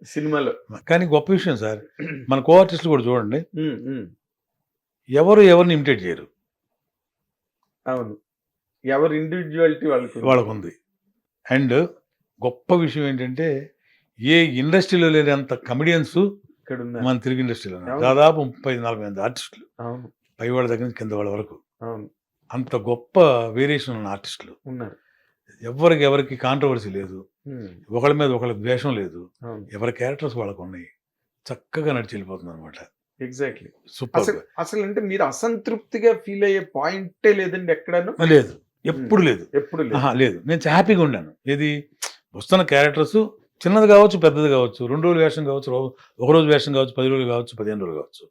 సినిమాలో. కానీ గొప్ప విషయం సార్. మన కో ఆర్టిస్టులు కూడా చూడండి. హ్మ్. హ్మ్. ఎవరు ఎవరిని ఇమిటేట్ చేయరు. అవును. ఎవరి ఇండివిడ్యువాలిటీ వాళ్ళకుంది. వాళ్ళకుంది. అండ్ గొప్ప విషయం ఏంటంటే, ఏ ఇండస్ట్రీలో లేనంత కమెడియన్స్ ఇక్కడున్నారు. మన తెలుగు ఇండస్ట్రీలో ఉన్నారు. అవును. దాదాపు 30, 40 మంది ఆర్టిస్టులు. అవును. పైవాళ్ళ దగ్గర నుంచి కింద వాళ్ళ వరకు. అవును. అంత గొప్ప వేరియేషన్ ఉన్న ఆర్టిస్టులు. ఉన్నారు. ఎవరికి కాంట్రవర్సీ లేదు. హ్మ్. ఒకళ్ళ మీద ఒకళ్ళకి ద్వేషం లేదు. అవును. ఎవరి క్యారెక్టర్స్ వాళ్ళకున్నాయి. చక్కగా నడిచి వెళ్ళిపోతుందనమాట. ఎగ్జాక్ట్‌లీ. సూపర్బ్. అసలంటే మీరు అసంతృప్తిగా ఫీల్ అయ్యే పాయింటే లేదండి ఎక్కడాను? లేదు. ఎప్పుడు లేదు. ఎప్పుడు లేదు. లేదు. నేను హ్యాపీగా ఉండాను. ఏది వస్తున్న క్యారెక్టర్స్ చిన్నది కావచ్చు, పెద్దది కావచ్చు. 2 రోజుల వేషం కావచ్చు, ఒక రోజు వేషం కావచ్చు, 10 రోజులు కావచ్చు, 15 రోజులు కావచ్చు.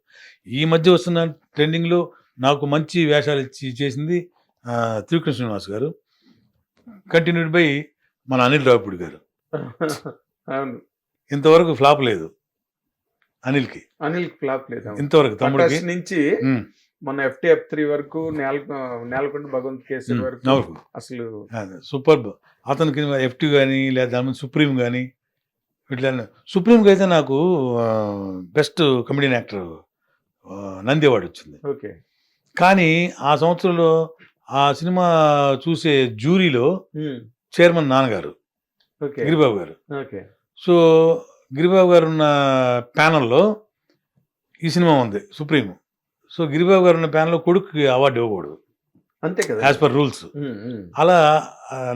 ఈ మధ్య వస్తున్న ట్రెండింగ్‌లో నాకు మంచి వేషాలు ఇచ్చి చేసింది త్రివిక్రమ్ శ్రీనివాస్ గారు. కంటిన్యూడ్ బై మన అనిల్ రావిపూడి గారు. అవును. ఇంతవరకు ఫ్లాప్ లేదు అనిల్‌కి. అనిల్‌కి ఫ్లాప్ లేదు. అవును. ఇంతవరకు తమ్ముడికి. పటాస్ నుంచి హ్మ్. మన FT/F3 వరకు నేలకొండ భగవంత్ కేసరి వరకు అవును. అసలు సూపర్బ్. అతనికి ఎఫ్టీ గాని లేదా దాని ముందు సుప్రీం గాని ఇట్లా సుప్రీంకి అయితే నాకు best comedian actor Nandi award వచ్చింది. ఓకే. కానీ ఆ సంవత్సరంలో ఆ సినిమా చూసే జ్యూరీలో హ్మ్. చైర్మన్ నాన్నగారు ఓకే. గిరిబాబు గారు. ఓకే. సో గిరిబాబు గారు ఉన్న ప్యానల్లో ఈ సినిమా ఉంది సుప్రీం. సో గిరిబాబు గారు ఉన్న ప్యానల్లో కొడుకుకి అవార్డు ఇవ్వకూడదు అంతే కదా. As per rules. హ్మ్. హ్మ్. అలా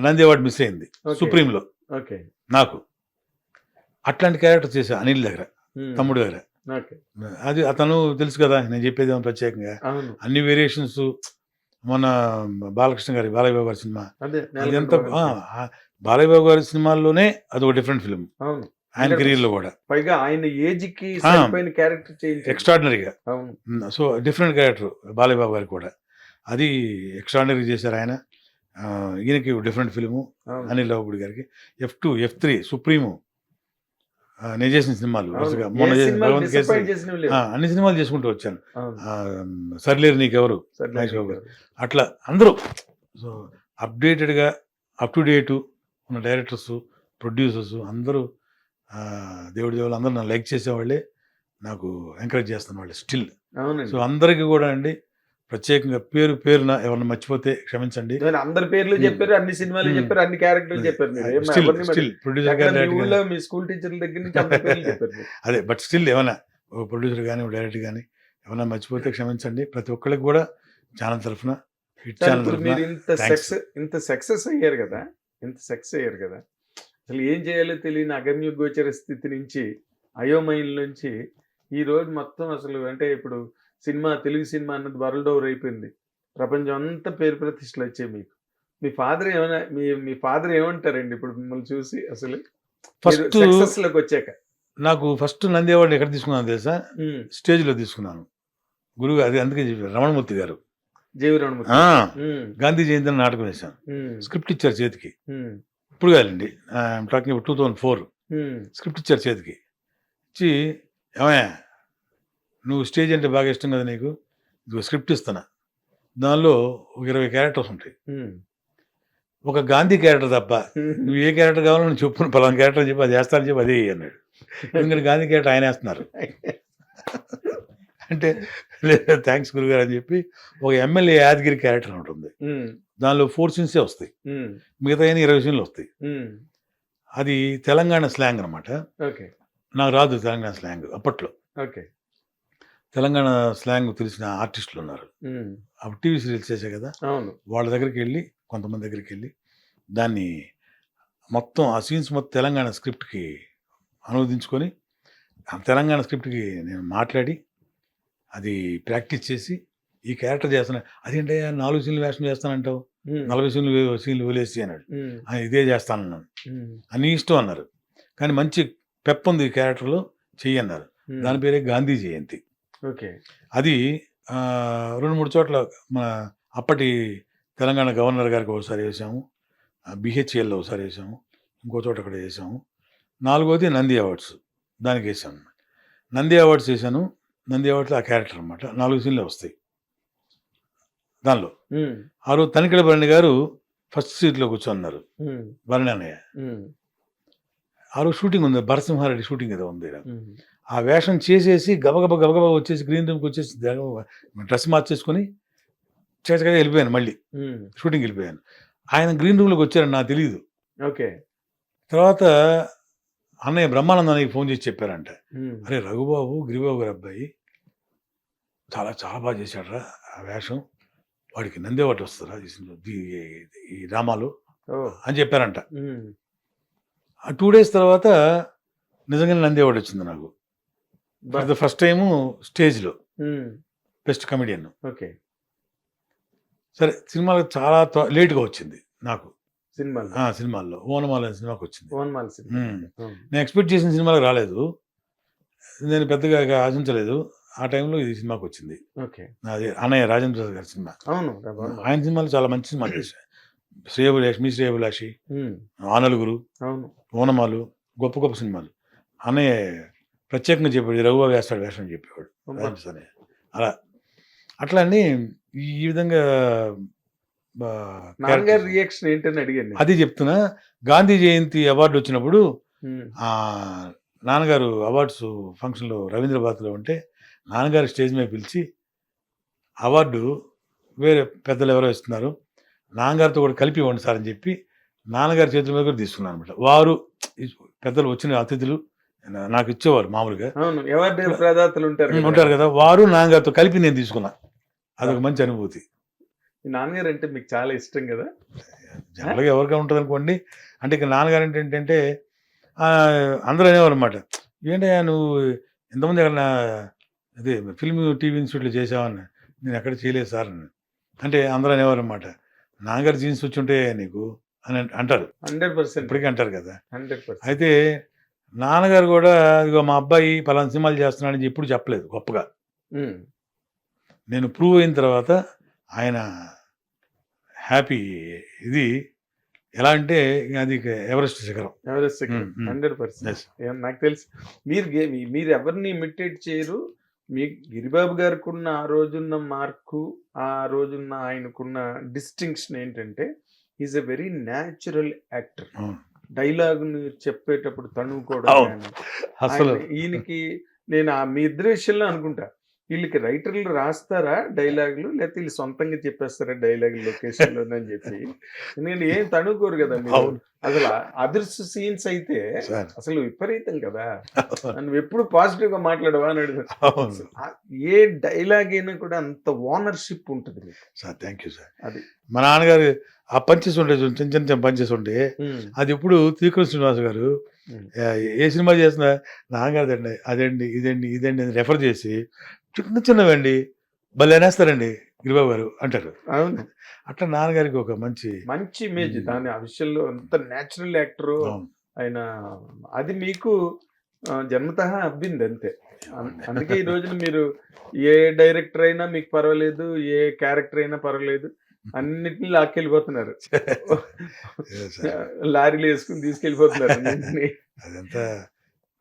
నంది అవార్డు మిస్ అయింది ఓకే. సుప్రీంలో ఓకే. నాకు. అట్లాంటి క్యారెక్టర్ చేశా అనిల్ దగ్గర, హ్మ్. తమ్ముడు దగ్గర. ఓకే. అది అతను తెలుసు కదా నేను చెప్పేది ఏమో ప్రత్యేకంగా. అవును. అన్ని వేరియేషన్స్ మన బాలకృష్ణ గారి బాలయ్య బాబు గారి సినిమా అదే అది నేలకొండ ఎంత భగవంత్ కేసరి. బాలయ్య బాబు గారి సినిమాల్లోనే అది ఒక డిఫరెంట్ ఫిల్మ్ అవును. ఆయన 100% కెరీర్ లో కూడా పైగా ఆయన ఏజ్‌కి సరిపోయిన క్యారెక్టర్ చేయించారు. ఎక్స్ట్రాడినరీగా. అవును. So different character Balayya Babu గారికి కూడా అది ఎక్స్ట్రాడినరీ చేశారు ఆయన. ఈయనకి డిఫరెంట్ ఫిల్ము అవును. అనిల్ రావుపూడి గారికి. F2, F3, సుప్రీము నేను చేసిన సినిమాలు అవును. వరుసగా ఏ మొన్న చేసిన సినిమాలు భగవంత్ కేసరి డిసప్పాయింట్ చేసినవి లేవు. అన్ని సినిమాలు చేసుకుంటూ వచ్చాను. అవును. సర్లేరు నీకెవరు సర్లే మహేష్ బాబు నీకు. గారు అట్లా అందరూ. సో అప్డేటెడ్గా అప్ టు డేటు ఉన్న డైరెక్టర్స్ ప్రొడ్యూసర్స్ అందరూ దేవుడి దేవుళ్ళు అందరూ నన్ను లైక్ చేసేవాళ్ళే, నాకు ఎంకరేజ్ చేస్తున్న వాళ్ళు స్టిల్. అవునండి. సో అందరికీ కూడా అండి ప్రత్యేకంగా పేరు పేరున ఎవరిని మర్చిపోతే క్షమించండి. నేను అందరి పేర్లు చెప్పారు, అన్ని సినిమాలు చెప్పారు, అన్ని క్యారెక్టర్లు చెప్పారు మీరు. ఏం ఎవరిని మరి స్టిల్ ప్రొడ్యూసర్ ఎక్కడ మీ గారు ఊళ్ళో మీ స్కూల్ టీచర్ల దగ్గర నుంచి అందరి పేర్లు చెప్పారు మీరు. అదే బట్ స్టిల్ ఏమైనా ఒక ప్రొడ్యూసర్ కానీ ఒక డైరెక్టర్ కానీ ఏమైనా మర్చిపోతే క్షమించండి. ప్రతి ఒక్కరికి కూడా ఛానల్ తరఫున హిట్ సార్ ఛానల్ ఇప్పుడు తరఫున మీరు ఇంత సక్సెస్ అయ్యారు కదా, ఇంత సక్సెస్ అయ్యారు కదా, అసలు ఏం చేయాలో తెలియని అగమ్య గోచర స్థితి నుంచి, అయోమయం నుంచి ఈ రోజు మొత్తం అసలు అంటే ఇప్పుడు తెలుగు సినిమా అన్నది వరల్డ్ ఓవర్ అయిపోయింది. ప్రపంచం అంతా పేరు ప్రతిష్టలు వచ్చాయి మీకు. మీ ఫాదర్ ఏమైనా మీ ఫాదర్ ఏమంటారండి ఇప్పుడు మిమ్మల్ని చూసి అసలు ఫస్ట్ సక్సెస్ లోకి వచ్చాక? నాకు ఫస్ట్ నంది అవార్డు ఎక్కడ తీసుకున్నాను తెలుసా? స్టేజ్లో తీసుకున్నాను. గురువు అది అందుకే చెప్పారు రమణమూర్తి గారు. జేవి రమణమూర్తి. గాంధీ జయంతి అని నాటకం వేశాను. స్క్రిప్ట్ ఇచ్చారు చేతికి. ఇప్పుడు కాదండి, టాకింగ్ అబౌట్ 2004. స్క్రిప్ట్ ఇచ్చారు చేతికి. ఇచ్చి ఏమయ్యా నువ్వు స్టేజ్ అంటే బాగా ఇష్టం కదా నీకు, ఇదిగో స్క్రిప్ట్ ఇస్తున్నా, దానిలో ఒక 20 క్యారెక్టర్స్ ఉంటాయి, ఒక గాంధీ క్యారెక్టర్ తప్ప నువ్వు ఏ క్యారెక్టర్ కావాలో నువ్వు చెప్పు, పలానా క్యారెక్టర్ అని చెప్పి అది వేస్తానని చెప్పి అదే అన్నాడు. ఎందుకంటే గాంధీ క్యారెక్టర్ ఆయన వేస్తున్నారు అంటే లేదు థ్యాంక్స్ గురుగారు అని చెప్పి ఒక ఎమ్మెల్యే యాదగిరి క్యారెక్టర్ ఉంటుంది, దానిలో 4 సీన్సే వస్తాయి, మిగతా 20 సీన్లు వస్తాయి. అది తెలంగాణ స్లాంగ్ అనమాట. నాకు రాదు తెలంగాణ స్లాంగ్ అప్పట్లో. తెలంగాణ స్లాంగ్ తెలిసిన ఆర్టిస్టులు ఉన్నారు, అప్పుడు టీవీ సీరియల్స్ చేసే కదా, వాళ్ళ దగ్గరికి వెళ్ళి కొంతమంది దగ్గరికి వెళ్ళి దాన్ని మొత్తం ఆ సీన్స్ మొత్తం తెలంగాణ స్క్రిప్ట్కి అనువదించుకొని ఆ తెలంగాణ స్క్రిప్ట్కి నేను మాట్లాడి అది ప్రాక్టీస్ చేసి ఈ క్యారెక్టర్ చేస్తాను. అదేంటే 4 సీన్లు వేషం చేస్తానంటావు, 40 సీన్లు వదిలేసి అన్నాడు. ఇదే చేస్తానన్నాను. అని ఇష్టం అన్నారు, కానీ మంచి పెప్ ఉంది ఈ క్యారెక్టర్లో చెయ్యి అన్నారు. దాని పేరే గాంధీ జయంతి. అది 2-3 చోట్ల మన అప్పటి తెలంగాణ గవర్నర్ గారికి ఒకసారి వేసాము, BHELలో ఒకసారి వేసాము, ఇంకో చోట అక్కడ వేసాము. 4వది నంది అవార్డ్స్, దానికి వేసాను. నంది అవార్డ్స్ వేసాను. నంది అవార్డ్స్లో ఆ క్యారెక్టర్ అనమాట 4 సీన్లే వస్తాయి దానిలో. ఆ రోజు తనికెళ్ళ భరణి గారు ఫస్ట్ సీట్లో కూర్చోన్నారు, భరణి అన్నయ్య. ఆ రోజు షూటింగ్ ఉంది, భరసింహారెడ్డి షూటింగ్ ఏదో ఉంది. ఉమ్, ఆ వేషం చేసేసి గబగబా వచ్చేసి గ్రీన్ రూమ్కి వచ్చేసి డ్రెస్ మార్చేసుకొని చేతగా వెళ్ళిపోయాను, మళ్ళీ ఉమ్, షూటింగ్కి వెళ్ళిపోయాను. ఆయన గ్రీన్ రూమ్లోకి వచ్చారని నాకు తెలియదు. ఓకే. తర్వాత అన్నయ్య బ్రహ్మానందం అన్నయ్యకి ఫోన్ చేసి చెప్పారంట, ఉమ్, అరే రఘుబాబు గిరిబాబు గారి అబ్బాయి చాలా చాలా బాగా చేశాడురా ఆ వేషం, వాడికి నంది అవార్డు వస్తుందా ఈ డ్రామాలో ఓ, అని చెప్పారంట. ఉమ్, ఆ 2 days తర్వాత నిజంగానే నంది అవార్డు వచ్చింది నాకు, ఫర్ ద ఫస్ట్ టైము స్టేజ్లో ఉమ్, బెస్ట్ కమెడియన్. ఓకే. సరే సినిమాలో చాలా లేట్గా వచ్చింది నాకు. సినిమాలో సినిమాల్లో ఓనమాల అనే సినిమాకి వచ్చింది. ఓన్మాల్ సినిమా. ఉమ్. అవును. నేను ఎక్స్పెక్ట్ చేసిన సినిమాలకు రాలేదు, నేను పెద్దగా ఆశించలేదు. ఆ టైంలో ఈ సినిమాకి వచ్చింది. ఓకే. అది అన్నయ్య రాజేంద్ర ప్రసాద్ గారి సినిమా. అవును. ఆయన సినిమాలు చాలా మంచి సినిమాలు చేశారు. శ్రేయభిలాషి, మీ శ్రేయభిలాషి, ఉమ్, ఆ నలుగురు, అవును. ఓనమాలు, గొప్ప గొప్ప సినిమాలు. అన్నయ్య ప్రత్యేకంగా చెప్పాడు, రఘుబాబు వేస్తాడు వేషం అని చెప్పేవాడు అబ్బా. రాజేంద్ర ప్రసాద్ అన్నయ్య. అలా అట్లా అని ఈ విధంగా నాన్నగారి characters. రియాక్షన్ ఏంటని అడిగాను నేను. అది చెప్తున్నా, గాంధీ జయంతి అవార్డు వచ్చినప్పుడు ఉమ్, ఆ నాన్నగారు అవార్డ్స్ ఫంక్షన్లో రవీంద్ర భారతిలో ఉంటే నాన్నగారు స్టేజ్ మీద పిలిచి అవార్డు వేరే పెద్దలు ఎవరో ఇస్తున్నారు, నాన్నగారితో కూడా కలిపి ఇవ్వండి సార్ అని చెప్పి నాన్నగారి చేతుల మీద కూడా తీసుకున్నాను అనమాట. వారు పెద్దలు వచ్చిన అతిథులు నాకు ఇచ్చేవారు మామూలుగా అవును. ఎవరి ప్రదాతలు ఉంటారు కదా, వారు నాన్నగారితో కలిపి నేను తీసుకున్నా. అదొక మంచి అనుభూతి. ఈ నాన్నగారు అంటే మీకు చాలా ఇష్టం కదా. జనరల్గా ఎవరికైనా ఉంటుంది అనుకోండి. అంటే ఇక నాన్నగారు అంటే ఏంటంటే అందరూ అనేవారు అనమాట, ఏంటయ్యా నువ్వు ఎంతమంది ఎక్కడ అదే ఫిల్మ్ టీవీ ఇన్స్టిట్యూట్లో చేసావని. నేను ఎక్కడ చేయలేదు సార్ అని అంటే అందరూ అనేవారు అనమాట, నాన్నగారు జీన్స్ వచ్చి ఉంటే నీకు అని అంటారు, 100%. ఇప్పటికీ అంటారు కదా. 100%. అయితే నాన్నగారు కూడా ఇదిగో మా అబ్బాయి పలానా సినిమాలు చేస్తున్నాడని ఎప్పుడు చెప్పలేదు గొప్పగా. ఉమ్, నేను ప్రూవ్ అయిన తర్వాత ఆయన హ్యాపీ. ఇది ఎలా అంటే అది ఎవరెస్ట్ శిఖరం. ఎవరెస్ట్ ఉమ్, ఉమ్. 100%. Yes. నాకు తెలుసు మీరు ఎవరిని ఇమిటేట్ చేయరు. మీ గిరిబాబు గారికి ఉన్న ఆ రోజున్న మార్కు, ఆ రోజున్న ఆయనకున్న డిస్టింక్షన్ ఏంటంటే is a very natural actor. అవును. డైలాగుని చెప్పేటప్పుడు తణుకోవడం అవును. కానీ అసలు ఈయనకి నేను మీ ఇద్దరి విషయంలో అనుకుంటా, వీళ్ళకి రైటర్లు రాస్తారా డైలాగులు, లేకపోతే వీళ్ళు సొంతంగా చెప్పేస్తారా డైలాగులు లొకేషన్ లోనని చెప్పి. ఎందుకంటే ఏం తణుకోరు కదా మీరు. అవును అసలు అదృశ్య సీన్స్ అయితే సార్. అసలు విపరీతం కదా. నువ్వు ఎప్పుడు పాజిటివ్ గా మాట్లాడవా అని అడుగుతాను. అవును ఏ డైలాగ్ అయినా కూడా అంత ఓనర్షిప్ ఉంటుంది మీకు. Sir, thank you sir. అది మా నాన్నగారు ఆ పంచెస్ ఉండే చూడండి, చిన్న చిన్న పంచెస్ ఉంటే అది ఇప్పుడు త్రికృష్ణ శ్రీనివాస్ గారు ఏ సినిమా చేసినా నాన్నగారు అండి అదండి ఇదండి ఇదండి అని రెఫర్ చేసి చిన్న చిన్నవండి భలే అనేస్తారండి గిరిబాబు గారు అంటారు. అవును. అట్లా నాన్నగారికి ఒక మంచి మంచి ఇమేజ్ దాని ఆ విషయంలో. అంత న్యాచురల్ యాక్టర్ అవును. ఆయన. అది మీకు జన్మతః అబ్బింది అంతే. అందుకే ఈ రోజున మీరు ఏ డైరెక్టర్ అయినా మీకు పర్వాలేదు, ఏ క్యారెక్టర్ అయినా పర్వాలేదు, అన్నిటిని లాక్కెళ్ళిపోతున్నారు. Yes, sir. లారీలు వేసుకుని తీసుకెళ్ళిపోతున్నారు అన్నింటినీ. అదంతా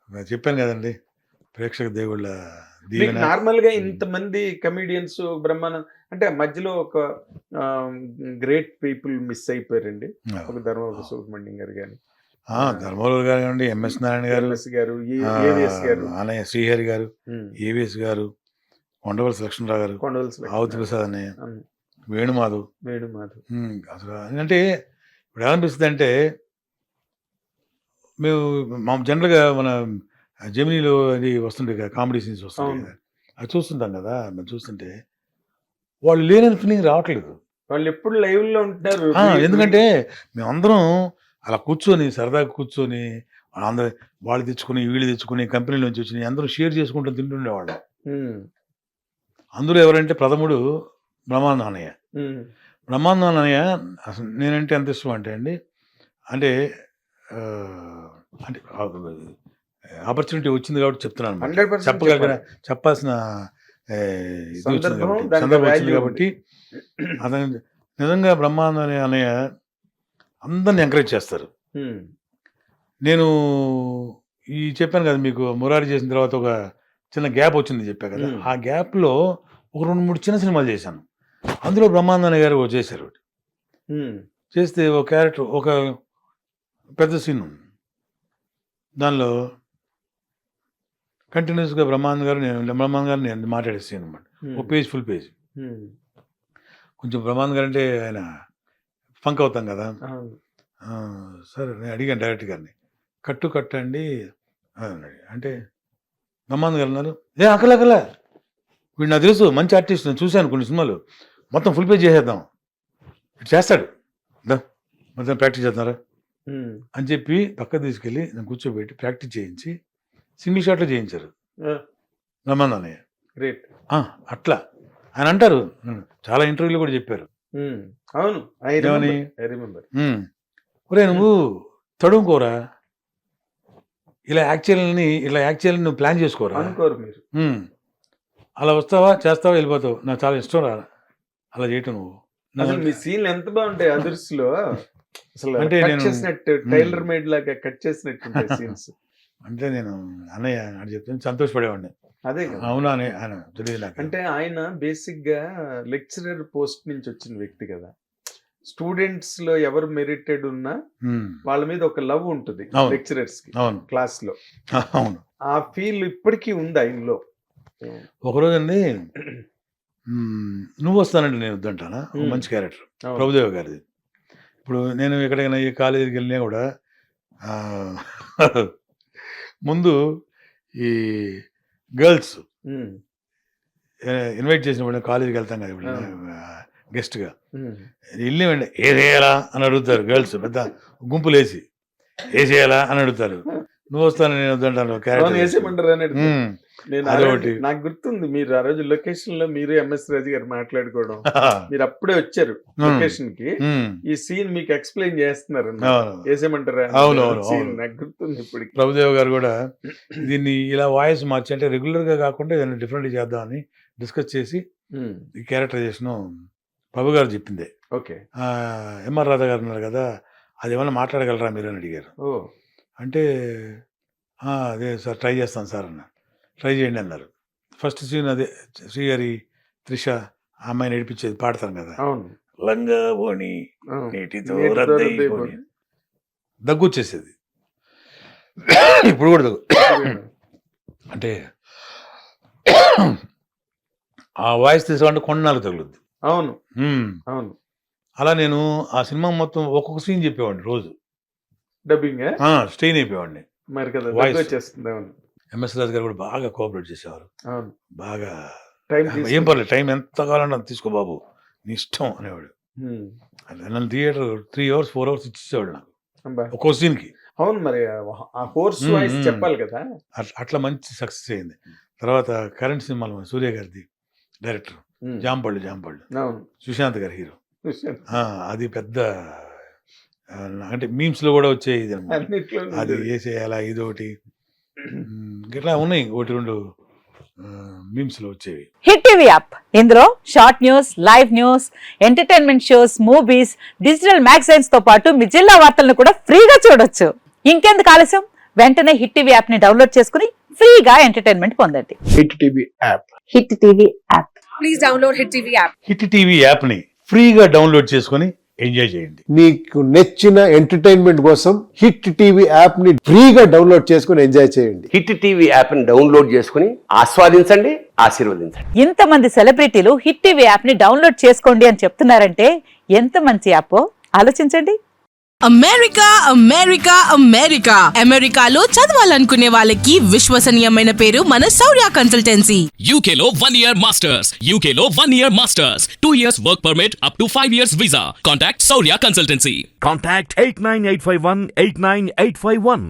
నేను చెప్పాను కదండి, ప్రేక్షక దేవుళ్ళ మీకు దీవెన. నార్మల్ గా ఇంతమంది కమిడియన్స్ బ్రహ్మానందం అంటే మధ్యలో ఒక గ్రేట్ పీపుల్ మిస్ అయిపోయారండి. ఒక ధర్మవరపు సుబ్రహ్మణ్యం గారు కానీ, ధర్మవరం గారు కానివ్వండి, ఎంఎస్ నారాయణ గారు, ఎంఎస్ గారు, ఏవిఎస్ గారు, అన్నయ్య శ్రీహరి గారు, ఏవిఎస్ గారు, కొండవలసి లక్ష్మణరావు గారు, కొండవలసి ఆవుతి ప్రసాద్ అన్నయ్య, అవును. వేణుమాధవ్. వేణుమాధవ్. అసలు అంటే ఇప్పుడు ఎలా అనిపిస్తుంది అంటే మేము జనరల్గా మన జెమినీలో అది వస్తుండే కదా, కామెడీ సీన్స్ వస్తుంటాయి అవును. కదా, అది చూస్తుంటాం కదా. మనం చూస్తుంటే వాళ్ళు లేని ఫీలింగ్ రావట్లేదు. వాళ్ళు ఎప్పుడు లైవ్ లో ఉంటున్నారు. ఎందుకంటే మేమందరం అలా కూర్చొని సరదాగా కూర్చొని అందరూ వాళ్ళు తెచ్చుకుని వీళ్ళు తెచ్చుకుని కంపెనీ నుంచి వచ్చి అందరూ షేర్ చేసుకుంటూ తింటుండేవాళ్ళం. అందులో ఎవరంటే ప్రథముడు బ్రహ్మానందం అన్నయ్య. బ్రహ్మానందం అన్నయ్య అసలు నేనంటే ఎంత ఇష్టం అంటే అండి, అంటే అంటే ఆపర్చునిటీ వచ్చింది కాబట్టి చెప్తున్నాను. 100% చెప్పగలిగిన చెప్పాల్సిన ఇది వచ్చింది కాబట్టి, సందర్భం వచ్చింది కాబట్టి. అతను నిజంగా బ్రహ్మానందం అన్నయ్య అందరిని ఎంకరేజ్ చేస్తారు. నేను ఈ చెప్పాను కదా మీకు, మురారి చేసిన తర్వాత ఒక చిన్న గ్యాప్ వచ్చింది చెప్పా కదా. ఆ గ్యాప్లో ఒక 2-3 చిన్న సినిమాలు చేశాను. అందులో బ్రహ్మానందం గారు చేశారు. చేస్తే ఒక క్యారెక్టర్, ఒక పెద్ద సీన్ ఉంది. దానిలో కంటిన్యూస్గా బ్రహ్మానంద గారు నేను మాట్లాడే సీన్ అనమాట. ఓ పేజ్ ఫుల్ పేజ్. కొంచెం బ్రహ్మానంద గారు అంటే ఆయన ఫంక్ అవుతాం కదా. సార్ నేను అడిగాను డైరెక్టర్ గారిని, కట్టండి అన్నాడు. అంటే బ్రహ్మానంద గారు అన్నారు, అక్కలే వీడు నాకు తెలుసు, మంచి ఆర్టిస్ట్, నేను చూశాను కొన్ని సినిమాలు, మొత్తం ఫుల్ పేజ్ చేసేద్దాం, ఇటు చేస్తాడు, మొత్తం ప్రాక్టీస్ చేస్తున్నారా అని చెప్పి పక్క తీసుకెళ్ళి నేను కూర్చోబెట్టి ప్రాక్టీస్ చేయించి సింగిల్ షాట్లో చేయించారు బ్రహ్మానందయ్య. గ్రేట్. అట్లా ఆయన అంటారు, చాలా ఇంటర్వ్యూలో కూడా చెప్పారు. అవును, ఒరే నువ్వు తడుముకోరా, ఇలా యాక్చువల్ని నువ్వు ప్లాన్ చేసుకోరా, అనుకోరు మీరు, అలా వస్తావా చేస్తావా వెళ్ళిపోతావు, నాకు చాలా ఇష్టం రా అలా చేయటం. నువ్వు అసలు మీ సీన్లు ఎంత బాగుంటాయి అదర్స్లో, అసలు అంటే కట్ చేసినట్టు టైలర్ మేడ్ లాగా కట్ చేసినట్టు సీన్స్. అంటే నేను అన్నయ్య అని చెప్తే సంతోషపడేవాడిని. అదే అవునా అని ఆయన తెలియదు నాకు. అంటే ఆయన బేసిక్ గా లెక్చరర్ పోస్ట్ నుంచి వచ్చిన వ్యక్తి కదా, స్టూడెంట్స్ లో ఎవరు మెరిటెడ్ ఉన్నా వాళ్ళ మీద ఒక లవ్ ఉంటుంది లెక్చరర్స్ కి క్లాస్ లో. అవును, ఆ ఫీల్ ఇప్పటికీ ఉంది ఆయనలో. ఒకరోజు అండి, నువ్వు వస్తానంటే నేను వద్దంటానా, మంచి క్యారెక్టర్ ప్రభుదేవ గారిది. ఇప్పుడు నేను ఎక్కడికైనా ఈ కాలేజీకి వెళ్ళినా కూడా ముందు ఈ గర్ల్స్ ఇన్వైట్ చేసినప్పుడు కాలేజీకి వెళ్తాం కదా, ఇప్పుడు గెస్ట్గా వెళ్ళివండి ఏ చేయాలా అని అడుగుతారు గర్ల్స్, పెద్ద గుంపులు వేసి ఏ చేయాలా అని అడుగుతారు. నువ్వు వస్తాను నేను వద్దంటాను క్యారెక్టర్. నాకు గుర్తుంది, మీరు ఆ రోజు లొకేషన్ లో మీరు ఎంఎస్ రాజు గారు మాట్లాడుకోవడం, మీరు అప్పుడే వచ్చారు లొకేషన్ కి, ఈ సీన్ మీకు ఎక్స్ప్లెయిన్ చేస్తున్నారు, వేసేయమంటారా? నాకు గుర్తుంది ఇప్పుడు. ప్రభుదేవ్ గారు కూడా దీన్ని ఇలా వాయిస్ మార్చి, అంటే రెగ్యులర్ గా కాకుండా ఏదైనా డిఫరెంట్ చేద్దామని డిస్కస్ చేసి ఈ క్యారెక్టరైజేషన్ ప్రభు గారు చెప్పిందే. ఓకే. ఎంఆర్ రాధా గారు ఉన్నారు కదా, అది ఏమన్నా మాట్లాడగలరా మీరు అని అడిగారు. అంటే అదే సార్ ట్రై చేస్తాను సార్ అన్న. ట్రై చేయండి అన్నారు. ఫస్ట్ సీన్ అదే శ్రీహరి త్రిష అమ్మాయిని నడిపించేది పాడతాను కదా, లంగా పోని నీటితో రద్దయిపోని, దగ్గు వచ్చేసేది. ఇప్పుడు కూడా దగ్గు. అంటే ఆ వాయిస్ తీసుకోవాలంటే కొన్నాళ్ళు తగులుద్ది. అవును అవును. అలా నేను ఆ సినిమా మొత్తం ఒక్కొక్క సీన్ చెప్పేవాడిని రోజు, డబ్బింగ్ స్ట్రెయిన్ అయిపోయేవాడిని. మరి కదా ఎంఎస్ రాజు గారు కూడా బాగా కోఆపరేట్ చేసేవారు. బాగా ఏం పర్లేదు, టైం ఎంత కావాలన్నా తీసుకో బాబు నీ ఇష్టం అనేవాడు. నన్ను థియేటర్ 3 hours 4 hours ఇచ్చేవాడు నాకు ఒక్కో సీన్ కి. అవును, మరి ఆ ఫోర్స్ వాయిస్ చెప్పాలి కదా. అట్లా మంచి సక్సెస్ అయింది. తర్వాత కరెంట్ సినిమాలో సూర్య గారిది డైరెక్టర్ జాంపళ్ళు సుశాంత్ గారి హీరో, అది పెద్ద అంటే మీమ్స్ లో కూడా వచ్చే ఇది అన్నమాట. అది వేసేయాలా ఇదొకటి, ఇట్లా ఉన్నాయి ఒకటి రెండు మీమ్స్ లో వచ్చేవి. హిట్ టీవీ యాప్, ఇందులో short news, live news, entertainment shows, movies, digital magazines తో పాటు మీ జిల్లా వార్తలను కూడా ఫ్రీగా చూడొచ్చు. ఇంకెందుకు ఆలస్యం, వెంటనే హిట్ టీవీ యాప్ ని డౌన్లోడ్ చేసుకుని ఫ్రీగా ఎంటర్టైన్మెంట్ పొందండి. Hit TV app. Hit TV app, please download hit TV app. Hit TV app ని ఫ్రీగా డౌన్లోడ్ చేసుకుని ఎంజాయ్ చేయండి. మీకు నచ్చిన ఎంటర్టైన్మెంట్ కోసం హిట్ టీవీ యాప్ ని ఫ్రీగా డౌన్లోడ్ చేసుకుని ఎంజాయ్ చేయండి. హిట్ టీవీ యాప్ ని డౌన్లోడ్ చేసుకుని ఆస్వాదించండి, ఆశీర్వదించండి. ఇంతమంది సెలబ్రిటీలు హిట్ టీవీ యాప్ ని డౌన్లోడ్ చేసుకోండి అని చెప్తున్నారంటే ఎంత మంచి యాప్ ఆలోచించండి. అమెరికా అమెరికా అమెరికా అమెరికాలో చదవాలనుకునే వాళ్ళకి విశ్వసనీయమైన పేరు మన శౌర్య కన్సల్టెన్సీ. UK లో 1 year masters, UK లో 1 year masters, 2 years work permit up to 5 years visa. Contact Saurya Consultancy. Contact 89851 89851.